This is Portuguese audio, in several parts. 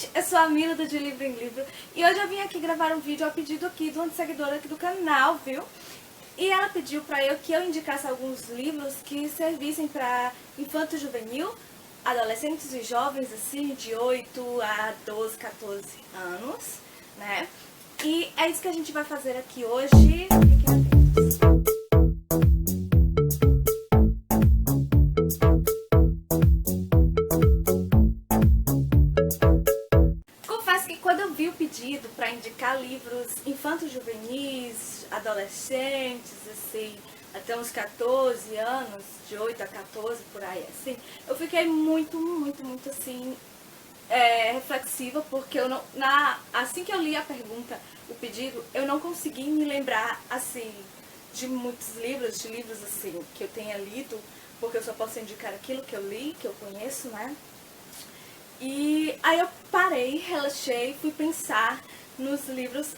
gente, eu sou a Mila do De Livro em Livro e hoje eu vim aqui gravar um vídeo ao pedido aqui de uma seguidora aqui do canal, viu? E ela pediu pra eu que eu indicasse alguns livros que servissem pra infanto-juvenil, adolescentes e jovens assim, de 8 a 12, 14 anos, né? E é isso que a gente vai fazer aqui hoje. Fiquem atentos. Confesso que quando eu vi o pedido para indicar livros infanto-juvenis, adolescentes, assim, até uns 14 anos, de 8 a 14, por aí, assim, eu fiquei muito assim, reflexiva, porque eu não, assim que eu li a pergunta, o pedido, eu não consegui me lembrar, assim, de muitos livros, de livros, assim, que eu tenha lido, porque eu só posso indicar aquilo que eu li, que eu conheço, né? E aí eu parei, relaxei, fui pensar nos livros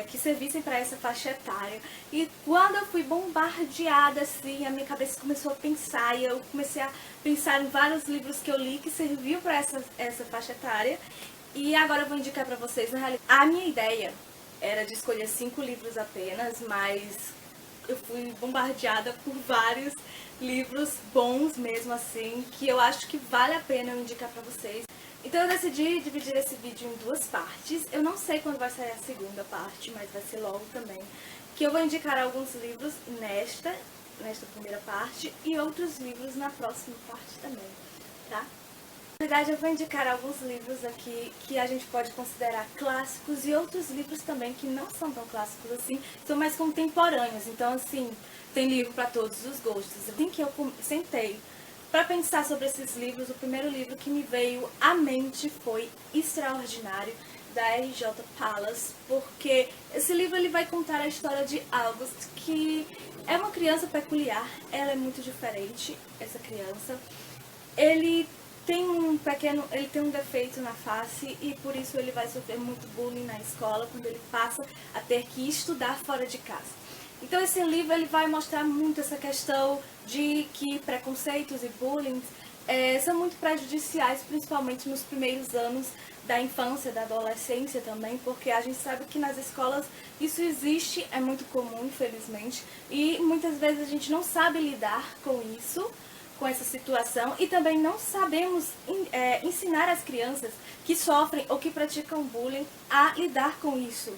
que servissem para essa faixa etária. E quando eu fui bombardeada, assim, a minha cabeça começou a pensar, e eu comecei a pensar em vários livros que eu li que serviam para essa faixa etária. E agora eu vou indicar para vocês, na realidade, a minha ideia era de escolher 5 livros apenas, mas eu fui bombardeada por vários livros bons mesmo assim, que eu acho que vale a pena eu indicar pra vocês. Então eu decidi dividir esse vídeo em 2 partes. Eu não sei quando vai sair a segunda parte, mas vai ser logo também. Que eu vou indicar alguns livros nesta primeira parte e outros livros na próxima parte também, tá? Na verdade, eu vou indicar alguns livros aqui que a gente pode considerar clássicos e outros livros também que não são tão clássicos assim, são mais contemporâneos. Então, assim, tem livro para todos os gostos. Assim que eu sentei para pensar sobre esses livros, o primeiro livro que me veio à mente foi Extraordinário, da R.J. Pallas, porque esse livro ele vai contar a história de August, que é uma criança peculiar, ela é muito diferente, essa criança. Ele tem um defeito na face e por isso ele vai sofrer muito bullying na escola quando ele passa a ter que estudar fora de casa. Então esse livro ele vai mostrar muito essa questão de que preconceitos e bullying são muito prejudiciais, principalmente nos primeiros anos da infância, da adolescência também, porque a gente sabe que nas escolas isso existe, é muito comum, infelizmente, e muitas vezes a gente não sabe lidar com isso, com essa situação, e também não sabemos ensinar as crianças que sofrem ou que praticam bullying a lidar com isso.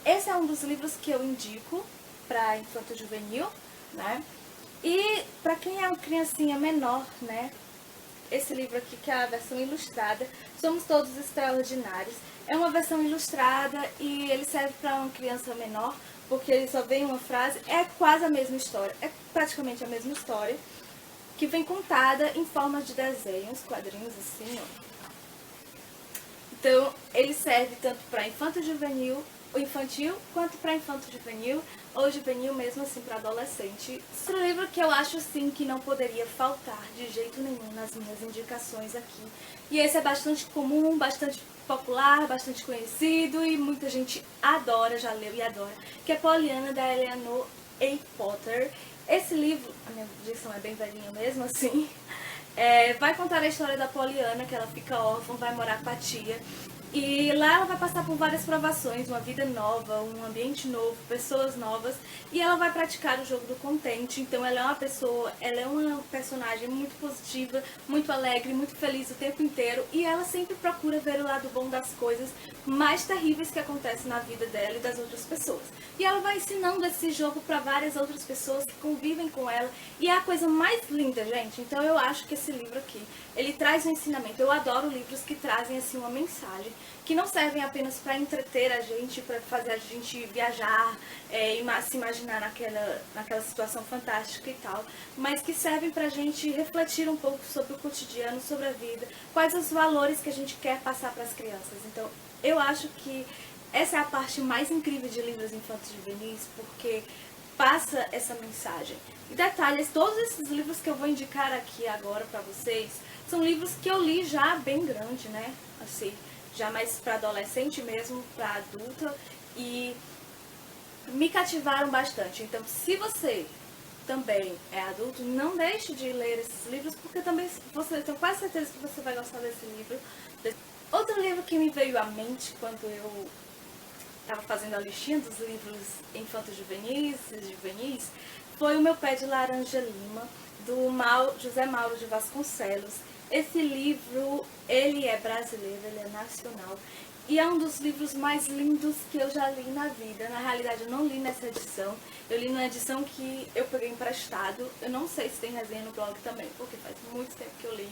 Esse é um dos livros que eu indico para infanto-juvenil, né? E para quem é uma criancinha menor, né? Esse livro aqui, que é a versão ilustrada, Somos Todos Extraordinários. É uma versão ilustrada e ele serve para uma criança menor, porque ele só vem uma frase, é quase a mesma história, é praticamente a mesma história, que vem contada em forma de desenhos, quadrinhos assim, ó. Então, ele serve tanto para infanto-juvenil, o infantil, quanto para infanto-juvenil, ou juvenil mesmo assim para adolescente. Esse livro que eu acho assim que não poderia faltar de jeito nenhum nas minhas indicações aqui. E esse é bastante comum, bastante popular, bastante conhecido e muita gente adora, já leu e adora, que é Pollyanna, da Eleanor A. Potter. Esse livro, a minha dicção é bem velhinha mesmo assim, vai contar a história da Pollyanna, que ela fica órfã, vai morar com a tia. E lá ela vai passar por várias provações, uma vida nova, um ambiente novo, pessoas novas. E ela vai praticar o jogo do contente. Então ela é uma personagem muito positiva, muito alegre, muito feliz o tempo inteiro. E ela sempre procura ver o lado bom das coisas mais terríveis que acontecem na vida dela e das outras pessoas. E ela vai ensinando esse jogo para várias outras pessoas que convivem com ela. E é a coisa mais linda, gente. Então eu acho que esse livro aqui, ele traz um ensinamento. Eu adoro livros que trazem assim uma mensagem, que não servem apenas para entreter a gente, para fazer a gente viajar e se imaginar naquela situação fantástica e tal, mas que servem para a gente refletir um pouco sobre o cotidiano, sobre a vida, quais os valores que a gente quer passar para as crianças. Então, eu acho que essa é a parte mais incrível de livros infantis juvenis, porque passa essa mensagem. E detalhes, todos esses livros que eu vou indicar aqui agora para vocês, são livros que eu li já bem grande, né? Assim, já mais para adolescente mesmo, para adulta, e me cativaram bastante. Então, se você também é adulto, não deixe de ler esses livros, porque também eu tenho quase certeza que você vai gostar desse livro. Outro livro que me veio à mente quando eu estava fazendo a listinha dos livros infanto-juvenis foi O Meu Pé de Laranja Lima, do José Mauro de Vasconcelos. Esse livro, ele é brasileiro, ele é nacional. E é um dos livros mais lindos que eu já li na vida. Na realidade, eu não li nessa edição. Eu li numa edição que eu peguei emprestado. Eu não sei se tem resenha no blog também, porque faz muito tempo que eu li.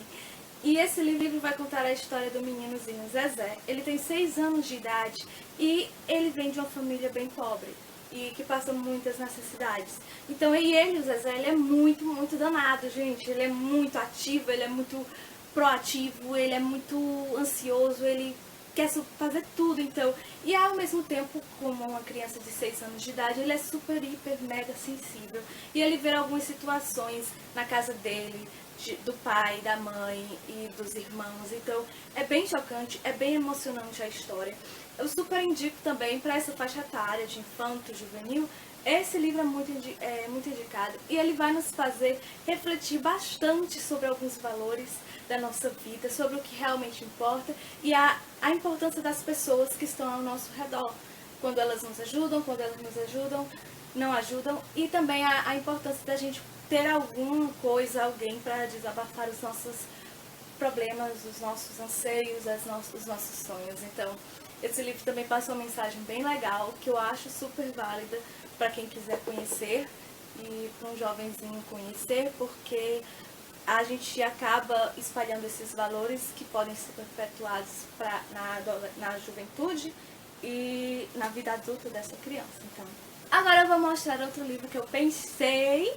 E esse livro vai contar a história do meninozinho Zezé. Ele tem 6 anos de idade e ele vem de uma família bem pobre e que passa muitas necessidades. Então, o Zezé, ele é muito, muito danado, gente. Ele é muito ativo, ele é muito proativo, ele é muito ansioso, ele quer fazer tudo, então. E ao mesmo tempo, como uma criança de 6 anos de idade, ele é super, hiper, mega sensível. E ele vê algumas situações na casa dele, do pai, da mãe e dos irmãos. Então, é bem chocante, é bem emocionante a história. Eu super indico também para essa faixa etária de infanto, juvenil. Esse livro é muito indicado e ele vai nos fazer refletir bastante sobre alguns valores da nossa vida, sobre o que realmente importa e a importância das pessoas que estão ao nosso redor. Quando elas nos ajudam, quando elas nos ajudam, não ajudam. E também a importância da gente ter alguma coisa, alguém para desabafar os nossos problemas, os nossos anseios, os nossos sonhos. Então, esse livro também passa uma mensagem bem legal, que eu acho super válida para quem quiser conhecer e para um jovenzinho conhecer, porque a gente acaba espalhando esses valores que podem ser perpetuados na juventude e na vida adulta dessa criança. Então, agora eu vou mostrar outro livro que eu pensei,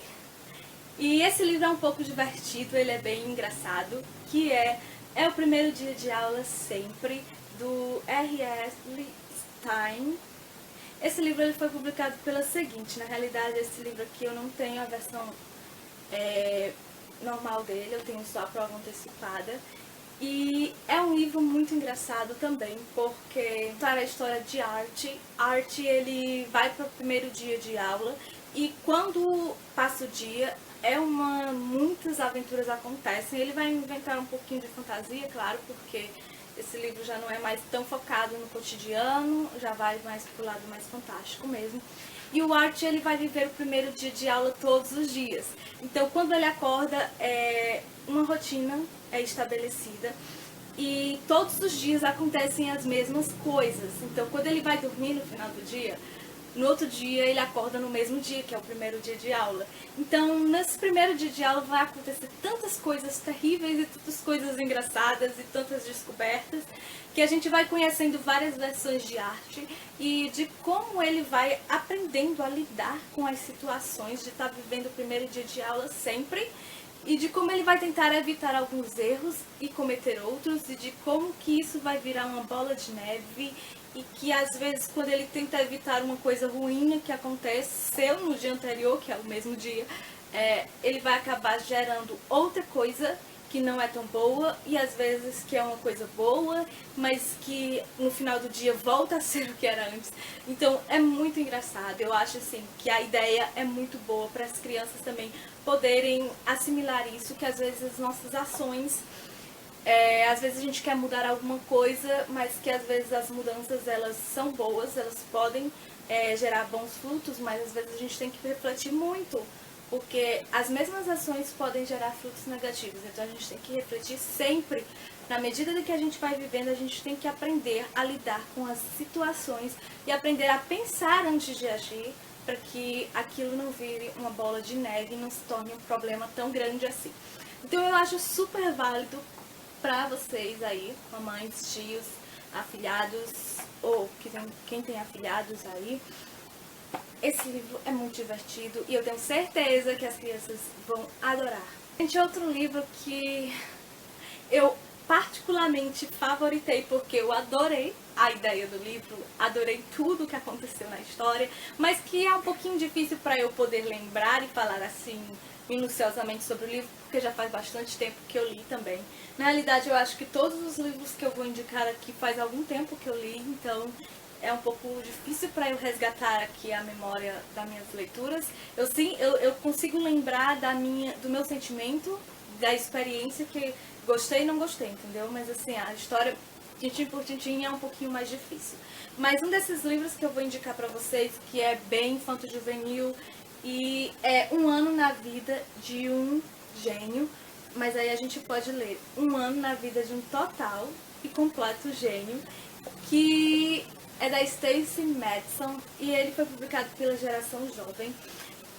e esse livro é um pouco divertido, ele é bem engraçado, que é O Primeiro Dia de Aula Sempre, do R.S. Stein. Esse livro ele foi publicado pela Seguinte. Na realidade, esse livro aqui eu não tenho a versão normal dele, eu tenho só a prova antecipada. E é um livro muito engraçado também, porque conta a história de Art. Art, ele vai para o primeiro dia de aula e quando passa o dia, muitas aventuras acontecem. Ele vai inventar um pouquinho de fantasia, claro, porque esse livro já não é mais tão focado no cotidiano, já vai mais pro lado mais fantástico mesmo. E o Art, ele vai viver o primeiro dia de aula todos os dias. Então, quando ele acorda, uma rotina é estabelecida e todos os dias acontecem as mesmas coisas. Então, quando ele vai dormir no final do dia, no outro dia ele acorda no mesmo dia, que é o primeiro dia de aula. Então, nesse primeiro dia de aula vai acontecer tantas coisas terríveis e tantas coisas engraçadas e tantas descobertas, que a gente vai conhecendo várias versões de Arte e de como ele vai aprendendo a lidar com as situações de estar vivendo o primeiro dia de aula sempre, e de como ele vai tentar evitar alguns erros e cometer outros, e de como que isso vai virar uma bola de neve, e que às vezes quando ele tenta evitar uma coisa ruim que aconteceu no dia anterior, que é o mesmo dia, ele vai acabar gerando outra coisa que não é tão boa, e às vezes que é uma coisa boa, mas que no final do dia volta a ser o que era antes. Então é muito engraçado. Eu acho assim que a ideia é muito boa para as crianças também poderem assimilar isso, que às vezes as nossas ações, às vezes a gente quer mudar alguma coisa, mas que às vezes as mudanças elas são boas, elas podem gerar bons frutos, mas às vezes a gente tem que refletir muito, porque as mesmas ações podem gerar frutos negativos. Então a gente tem que refletir sempre. Na medida de que a gente vai vivendo, a gente tem que aprender a lidar com as situações e aprender a pensar antes de agir, para que aquilo não vire uma bola de neve e não se torne um problema tão grande assim. Então eu acho super válido para vocês aí, mamães, tios, afilhados, ou quem tem afilhados aí. Esse livro é muito divertido e eu tenho certeza que as crianças vão adorar. Gente, outro livro que eu particularmente favoritei, porque eu adorei a ideia do livro, adorei tudo que aconteceu na história, mas que é um pouquinho difícil para eu poder lembrar e falar assim minuciosamente sobre o livro, porque já faz bastante tempo que eu li também. Na realidade, eu acho que todos os livros que eu vou indicar aqui faz algum tempo que eu li, então é um pouco difícil para eu resgatar aqui a memória das minhas leituras. Eu consigo lembrar do meu sentimento, da experiência, que gostei e não gostei, entendeu? Mas assim, a história tintim por tintim é um pouquinho mais difícil. Mas um desses livros que eu vou indicar pra vocês, que é bem infanto-juvenil, e é Um Ano na Vida de um Gênio, mas aí a gente pode ler Um Ano na Vida de um Total e Completo Gênio, que é da Stacey Madison e ele foi publicado pela Geração Jovem.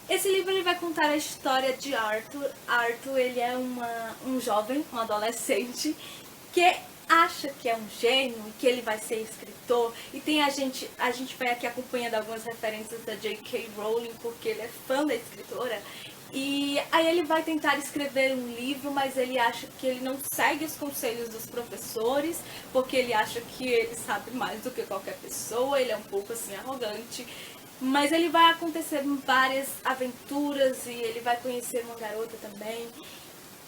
Esse livro ele vai contar a história de Arthur. Arthur ele é um jovem, um adolescente, que acha que é um gênio, que ele vai ser escritor, e tem a gente vai aqui acompanhando algumas referências da J.K. Rowling, porque ele é fã da escritora, e aí ele vai tentar escrever um livro, mas ele acha que ele não segue os conselhos dos professores, porque ele acha que ele sabe mais do que qualquer pessoa, ele é um pouco assim arrogante. Mas ele vai acontecer várias aventuras e ele vai conhecer uma garota também.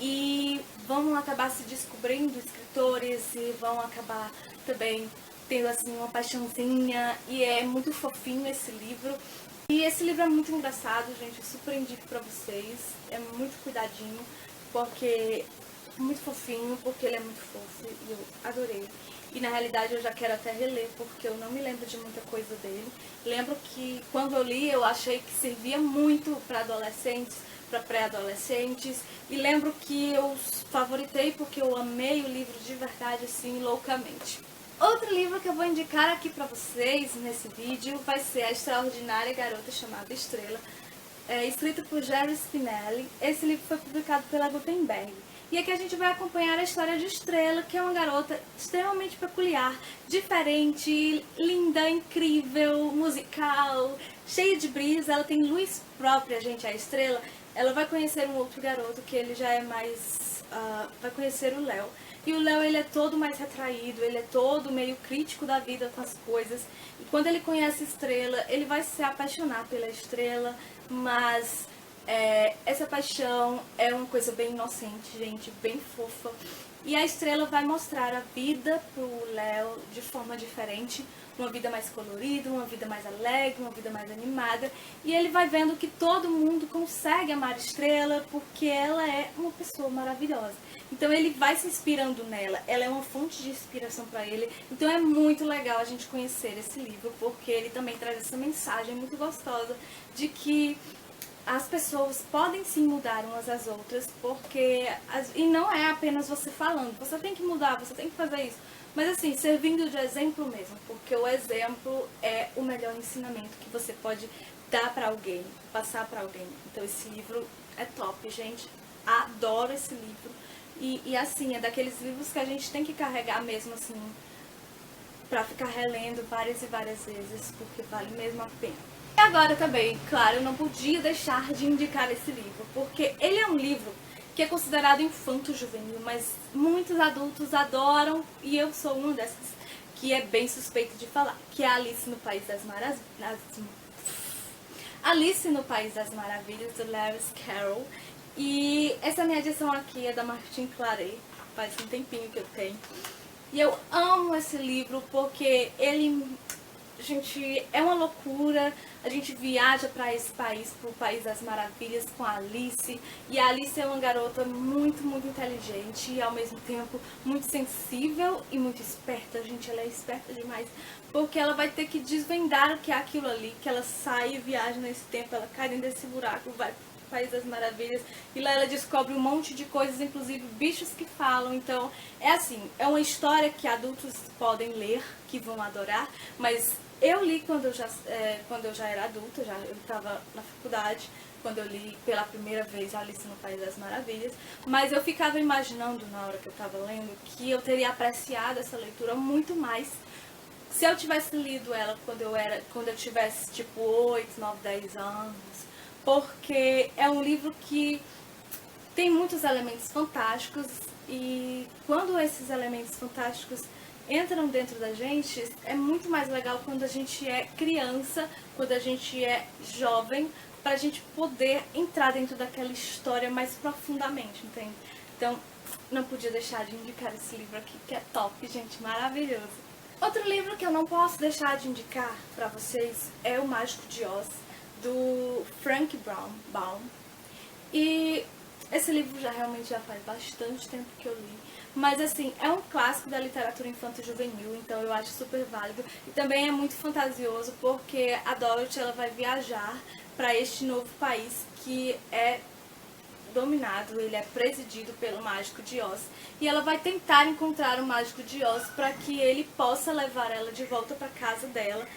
E vão acabar se descobrindo escritores e vão acabar também tendo assim uma paixãozinha. E é muito fofinho esse livro. E esse livro é muito engraçado, gente. Eu super indico pra vocês. É muito cuidadinho, porque muito fofinho, porque ele é muito fofo e eu adorei. E na realidade eu já quero até reler, porque eu não me lembro de muita coisa dele. Lembro que quando eu li eu achei que servia muito para adolescentes, para pré-adolescentes. E lembro que eu favoritei porque eu amei o livro de verdade, assim, loucamente. Outro livro que eu vou indicar aqui pra vocês nesse vídeo vai ser A Extraordinária Garota Chamada Estrela, escrito por Jerry Spinelli. Esse livro foi publicado pela Gutenberg. E aqui a gente vai acompanhar a história de Estrela, que é uma garota extremamente peculiar, diferente, linda, incrível, musical, cheia de brisa. Ela tem luz própria, gente, a Estrela. Ela vai conhecer um outro garoto que ele já é mais... vai conhecer o Léo. E o Léo, ele é todo mais retraído, ele é todo meio crítico da vida com as coisas. E quando ele conhece a Estrela, ele vai se apaixonar pela Estrela, mas... essa paixão é uma coisa bem inocente, gente, bem fofa. E a Estrela vai mostrar a vida pro Léo de forma diferente, uma vida mais colorida, uma vida mais alegre, uma vida mais animada. E ele vai vendo que todo mundo consegue amar a Estrela porque ela é uma pessoa maravilhosa. Então ele vai se inspirando nela, ela é uma fonte de inspiração para ele. Então é muito legal a gente conhecer esse livro, porque ele também traz essa mensagem muito gostosa de que as pessoas podem sim mudar umas às outras, porque e não é apenas você falando, você tem que mudar, você tem que fazer isso, mas assim, servindo de exemplo mesmo, porque o exemplo é o melhor ensinamento que você pode dar pra alguém, passar pra alguém. Então esse livro é top, gente, adoro esse livro, e assim, é daqueles livros que a gente tem que carregar mesmo assim, pra ficar relendo várias e várias vezes, porque vale mesmo a pena. E agora também, claro, eu não podia deixar de indicar esse livro, porque ele é um livro que é considerado infanto-juvenil, mas muitos adultos adoram, e eu sou uma dessas que é bem suspeito de falar, que é Alice no País das Maravilhas, Alice no País das Maravilhas, do Lewis Carroll. E essa minha edição aqui é da Martin Claret, faz um tempinho que eu tenho. E eu amo esse livro porque ele... gente, é uma loucura, a gente viaja para esse país, pro País das Maravilhas com a Alice, e a Alice é uma garota muito, muito inteligente e ao mesmo tempo muito sensível e muito esperta, gente, ela é esperta demais, porque ela vai ter que desvendar o que é aquilo ali, que ela sai e viaja nesse tempo, ela cai dentro desse buraco, vai pro País das Maravilhas, e lá ela descobre um monte de coisas, inclusive bichos que falam. Então, é assim, é uma história que adultos podem ler, que vão adorar, mas eu li quando eu já era adulta, eu estava na faculdade, quando eu li pela primeira vez Alice no País das Maravilhas, mas eu ficava imaginando na hora que eu estava lendo que eu teria apreciado essa leitura muito mais se eu tivesse lido ela quando eu tivesse tipo 8, 9, 10 anos, porque é um livro que tem muitos elementos fantásticos e quando esses elementos fantásticos entram dentro da gente, é muito mais legal quando a gente é criança, quando a gente é jovem, pra gente poder entrar dentro daquela história mais profundamente, entende? Então, não podia deixar de indicar esse livro aqui, que é top, gente, maravilhoso. Outro livro que eu não posso deixar de indicar pra vocês é O Mágico de Oz, do Frank Baum. E esse livro realmente já faz bastante tempo que eu li, Mas assim, é um clássico da literatura infanto-juvenil, então eu acho super válido. E também é muito fantasioso porque a Dorothy ela vai viajar para este novo país que é dominado, ele é presidido pelo Mágico de Oz. E ela vai tentar encontrar o Mágico de Oz para que ele possa levar ela de volta para casa dela.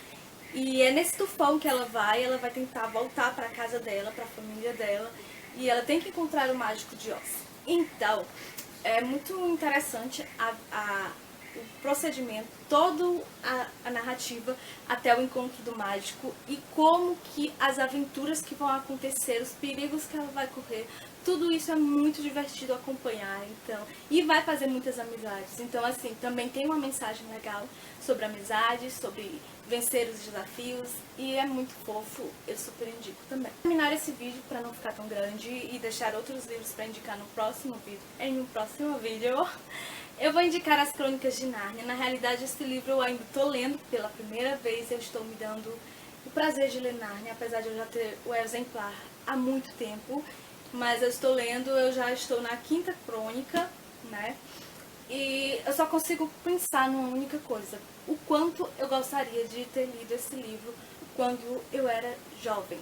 E é nesse tufão que ela vai tentar voltar para casa dela, para a família dela. E ela tem que encontrar o Mágico de Oz. Então, é muito interessante o procedimento, toda a narrativa até o encontro do mágico e como que as aventuras que vão acontecer, os perigos que ela vai correr, tudo isso é muito divertido acompanhar, então, e vai fazer muitas amizades. Então, assim, também tem uma mensagem legal sobre amizades, sobre vencer os desafios, e é muito fofo, eu super indico também. Vou terminar esse vídeo para não ficar tão grande e deixar outros livros para indicar no próximo vídeo. Em um próximo vídeo, eu vou indicar As Crônicas de Nárnia. Na realidade, esse livro eu ainda estou lendo pela primeira vez, eu estou me dando o prazer de ler Nárnia, apesar de eu já ter o exemplar há muito tempo. Mas eu estou lendo, eu já estou na 5ª crônica, né? E eu só consigo pensar numa única coisa. O quanto eu gostaria de ter lido esse livro quando eu era jovem,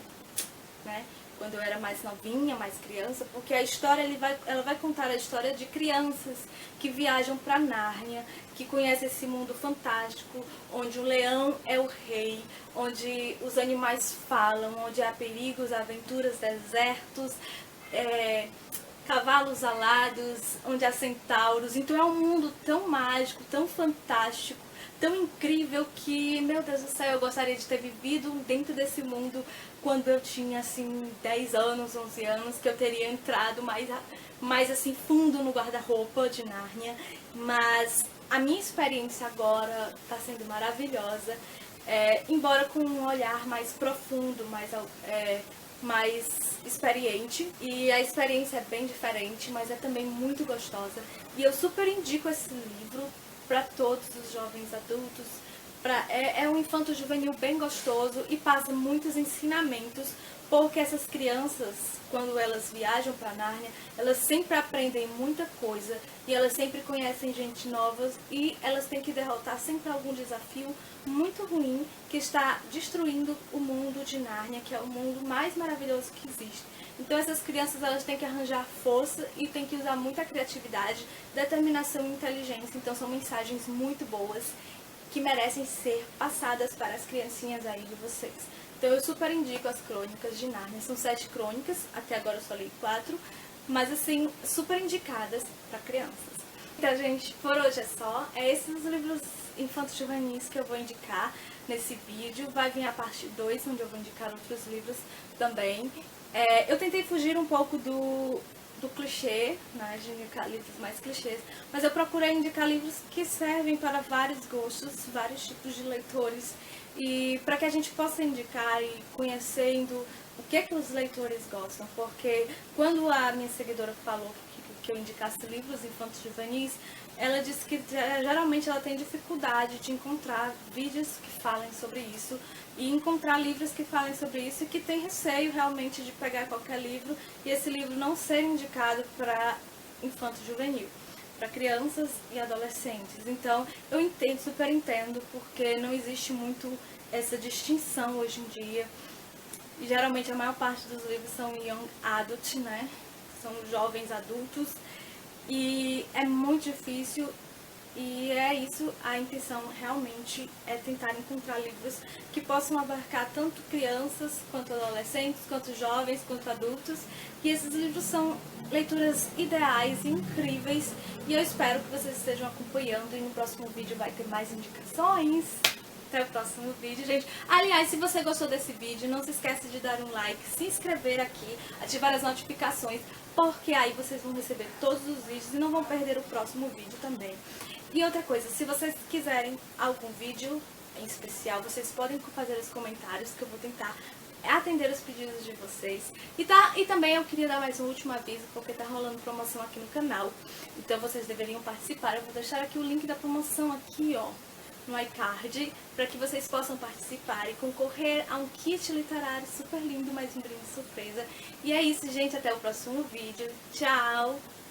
né? Quando eu era mais novinha, mais criança, porque a história ela vai contar a história de crianças que viajam para Nárnia, que conhecem esse mundo fantástico, onde o leão é o rei, onde os animais falam, onde há perigos, aventuras, desertos, cavalos alados, onde há centauros. Então é um mundo tão mágico, tão fantástico, tão incrível que, meu Deus do céu, eu gostaria de ter vivido dentro desse mundo quando eu tinha, assim, 10 anos, 11 anos, que eu teria entrado mais assim, fundo no guarda-roupa de Nárnia. Mas a minha experiência agora está sendo maravilhosa, embora com um olhar mais profundo, mais experiente, e a experiência é bem diferente, mas é também muito gostosa. E eu super indico esse livro para todos os jovens adultos. É um infanto-juvenil bem gostoso e passa muitos ensinamentos, porque essas crianças, quando elas viajam para Nárnia, elas sempre aprendem muita coisa e elas sempre conhecem gente nova e elas têm que derrotar sempre algum desafio muito ruim que está destruindo o mundo de Nárnia, que é o mundo mais maravilhoso que existe. Então essas crianças elas têm que arranjar força e têm que usar muita criatividade, determinação e inteligência. Então são mensagens muito boas que merecem ser passadas para as criancinhas aí de vocês. Então eu super indico As Crônicas de Nárnia. São 7 crônicas, até agora eu só li 4, mas assim, super indicadas para crianças. Então, gente, por hoje é só. Esses os livros infantos juvenis que eu vou indicar nesse vídeo. Vai vir a parte 2, onde eu vou indicar outros livros também. Eu tentei fugir um pouco do clichê, né, de indicar livros mais clichês, mas eu procurei indicar livros que servem para vários gostos, vários tipos de leitores, e para que a gente possa indicar e conhecendo o que os leitores gostam, porque quando a minha seguidora falou que eu indicasse livros infantos juvenis, ela disse que geralmente ela tem dificuldade de encontrar vídeos que falem sobre isso e encontrar livros que falem sobre isso, e que tem receio realmente de pegar qualquer livro e esse livro não ser indicado para infanto juvenil, para crianças e adolescentes. Então eu entendo, super entendo, porque não existe muito essa distinção hoje em dia. E geralmente a maior parte dos livros são young adult, né? São jovens adultos, e é muito difícil. E é isso, a intenção realmente é tentar encontrar livros que possam abarcar tanto crianças, quanto adolescentes, quanto jovens, quanto adultos. E esses livros são leituras ideais e incríveis, e eu espero que vocês estejam acompanhando, e no próximo vídeo vai ter mais indicações. Até o próximo vídeo, gente. Aliás, se você gostou desse vídeo, não se esqueça de dar um like, se inscrever aqui, ativar as notificações, porque aí vocês vão receber todos os vídeos e não vão perder o próximo vídeo também. E outra coisa, se vocês quiserem algum vídeo em especial, vocês podem fazer os comentários, que eu vou tentar atender os pedidos de vocês. E também eu queria dar mais um último aviso, porque tá rolando promoção aqui no canal, então vocês deveriam participar. Eu vou deixar aqui o link da promoção aqui, ó, no iCard, para que vocês possam participar e concorrer a um kit literário super lindo, mais um brinde surpresa. E é isso, gente, até o próximo vídeo. Tchau!